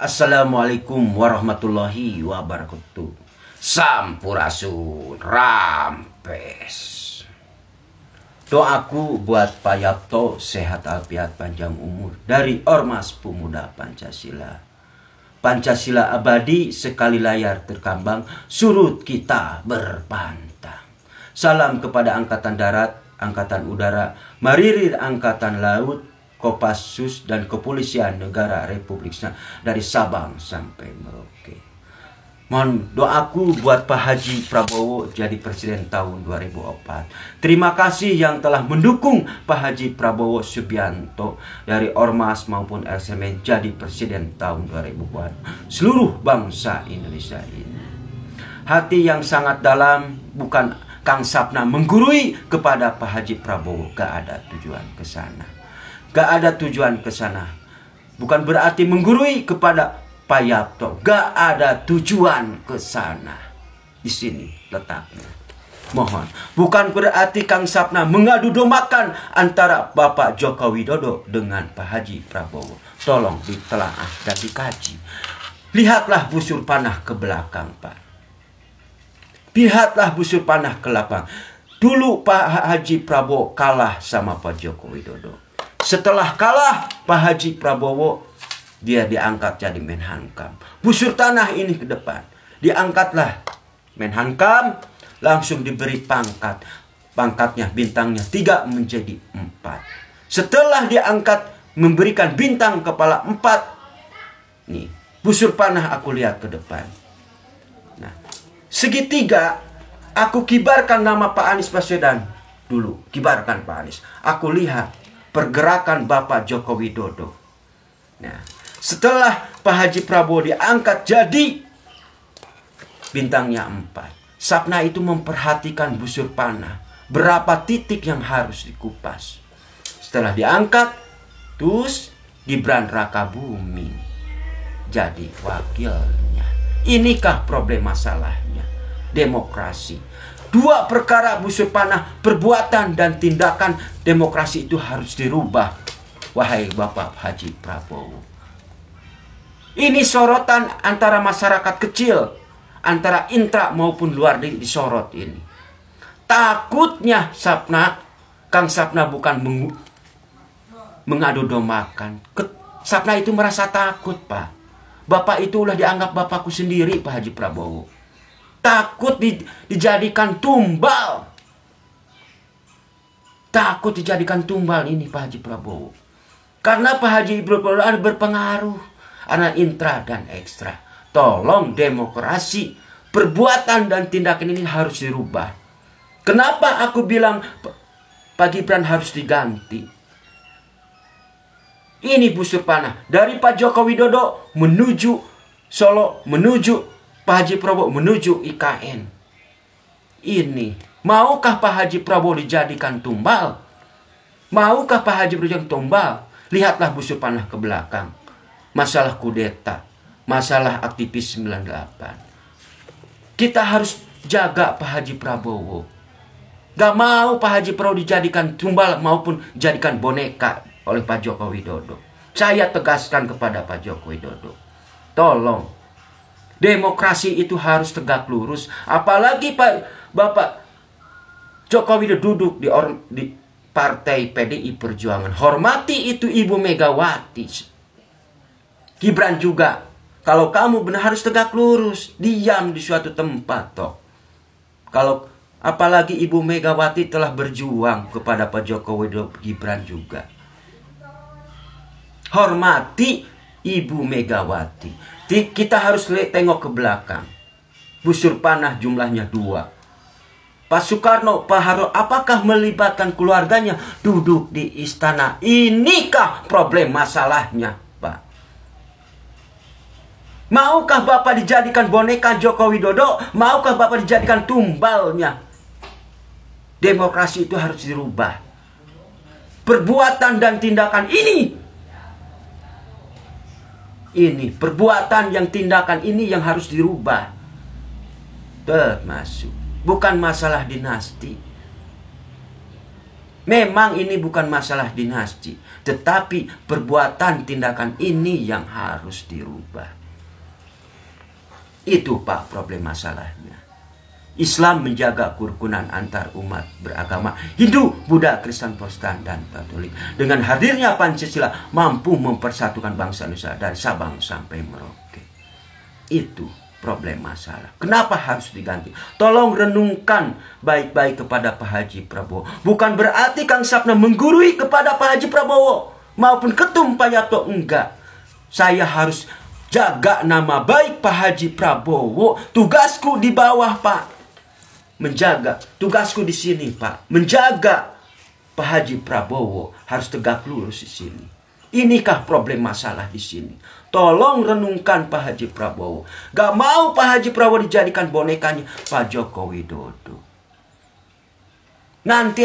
Assalamualaikum warahmatullahi wabarakatuh. Sampurasun rampes. Doaku buat Pak Yapto sehat alfiat panjang umur dari Ormas Pemuda Pancasila. Pancasila abadi sekali layar terkambang, surut kita berpantang. Salam kepada Angkatan Darat, Angkatan Udara, Marinir Angkatan Laut, Kopassus dan Kepolisian Negara Republik Indonesia dari Sabang sampai Merauke. Mohon doaku buat Pak Haji Prabowo jadi presiden tahun 2004. Terima kasih yang telah mendukung Pak Haji Prabowo Subianto dari Ormas maupun RSMN jadi presiden tahun 2004. Seluruh bangsa Indonesia ini. Hati yang sangat dalam, bukan Kang Sapna menggurui kepada Pak Haji Prabowo, gak ada tujuan ke sana. Gak ada tujuan ke sana. Bukan berarti menggurui kepada Pak Yapto. Gak ada tujuan ke sana. Di sini letaknya. Mohon. Bukan berarti Kang Sapna mengadu dombakan antara Bapak Joko Widodo dengan Pak Haji Prabowo. Tolong ditelaah dan dikaji. Lihatlah busur panah ke belakang, Pak. Lihatlah busur panah ke belakang. Dulu Pak Haji Prabowo kalah sama Pak Joko Widodo. Setelah kalah Pak Haji Prabowo, dia diangkat jadi Menhankam. Busur tanah ini ke depan. Diangkatlah Menhankam, langsung diberi pangkat. Pangkatnya, bintangnya 3 menjadi 4. Setelah diangkat, memberikan bintang kepala 4. Nih, busur panah aku lihat ke depan. Nah, segitiga, aku kibarkan nama Pak Anies Baswedan. Dulu, kibarkan Pak Anies. Aku lihat pergerakan Bapak Joko Widodo. Nah, setelah Pak Haji Prabowo diangkat jadi bintangnya 4. Sapna itu memperhatikan busur panah. Berapa titik yang harus dikupas. Setelah diangkat, terus Gibran Rakabuming jadi wakilnya. Inikah problem masalahnya? Demokrasi. 2 perkara busur panah, perbuatan dan tindakan. Demokrasi itu harus dirubah. Wahai Bapak Haji Prabowo. Ini sorotan antara masyarakat kecil, antara intra maupun luar disorot ini. Takutnya Sapna, Kang Sapna bukan mengadu dombakan. Sapna itu merasa takut, Pak. Bapak itu udah dianggap bapakku sendiri, Pak Haji Prabowo. Takut dijadikan tumbal. Takut dijadikan tumbal ini Pak Haji Prabowo. Karena Pak Haji Prabowo ada berpengaruh. Ada intra dan ekstra. Tolong demokrasi. Perbuatan dan tindakan ini harus dirubah. Kenapa aku bilang Pak Gibran harus diganti? Ini busur panah. Dari Pak Joko Widodo menuju Solo, menuju Pak Haji Prabowo menuju IKN. Ini, maukah Pak Haji Prabowo dijadikan tumbal? Maukah Pak Haji Prabowo tumbal? Lihatlah busur panah ke belakang. Masalah kudeta, masalah aktivis 98. Kita harus jaga Pak Haji Prabowo. Gak mau Pak Haji Prabowo dijadikan tumbal maupun dijadikan boneka oleh Pak Joko Widodo. Saya tegaskan kepada Pak Joko Widodo. Tolong. Demokrasi itu harus tegak lurus. Apalagi Bapak Joko Widodo duduk di partai PDI Perjuangan. Hormati itu Ibu Megawati. Gibran juga. Kalau kamu benar harus tegak lurus. Diam di suatu tempat toh. Kalau apalagi Ibu Megawati telah berjuang kepada Pak Joko Widodo, Gibran juga. Hormati Ibu Megawati. Kita harus tengok ke belakang. Busur panah jumlahnya 2. Pak Soekarno, Pak Harto, apakah melibatkan keluarganya duduk di istana? Inikah problem masalahnya, Pak? Maukah Bapak dijadikan boneka Joko Widodo? Maukah Bapak dijadikan tumbalnya? Demokrasi itu harus dirubah. Perbuatan dan tindakan ini perbuatan yang tindakan ini yang harus dirubah. Termasuk bukan masalah dinasti. Memang ini bukan masalah dinasti, tetapi perbuatan tindakan ini yang harus dirubah. Itu Pak problem masalahnya. Islam menjaga kerukunan antar umat beragama Hindu, Buddha, Kristen, Protestan, dan Katolik. Dengan hadirnya Pancasila mampu mempersatukan bangsa Indonesia dari Sabang sampai Merauke. Itu problem masalah. Kenapa harus diganti? Tolong renungkan baik-baik kepada Pak Haji Prabowo. Bukan berarti Kang Sapna menggurui kepada Pak Haji Prabowo maupun Ketum Pak Yato. Enggak. Saya harus jaga nama baik Pak Haji Prabowo. Tugasku di bawah Pak. Menjaga. Tugasku di sini Pak. Menjaga Pak Haji Prabowo. Harus tegak lurus di sini. Inikah problem masalah di sini? Tolong renungkan Pak Haji Prabowo. Gak mau Pak Haji Prabowo dijadikan bonekanya Pak Joko Widodo. Nanti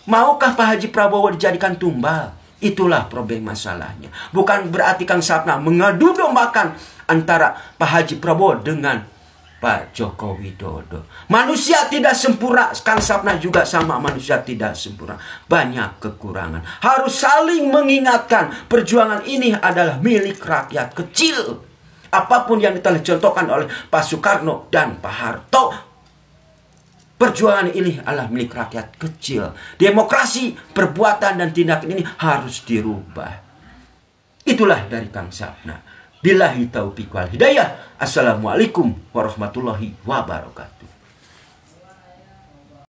maukah Pak Haji Prabowo dijadikan tumbal? Itulah problem masalahnya. Bukan berarti Kang Sapna mengadu dombakan antara Pak Haji Prabowo dengan Pak Joko Widodo. Manusia tidak sempurna. Kang Sapna juga sama, manusia tidak sempurna. Banyak kekurangan. Harus saling mengingatkan. Perjuangan ini adalah milik rakyat kecil. Apapun yang telah dicontohkan oleh Pak Soekarno dan Pak Harto. Perjuangan ini adalah milik rakyat kecil. Demokrasi, perbuatan dan tindakan ini harus dirubah. Itulah dari Kang Sapna. Billahi taufiq wal hidayah. Assalamualaikum warahmatullahi wabarakatuh.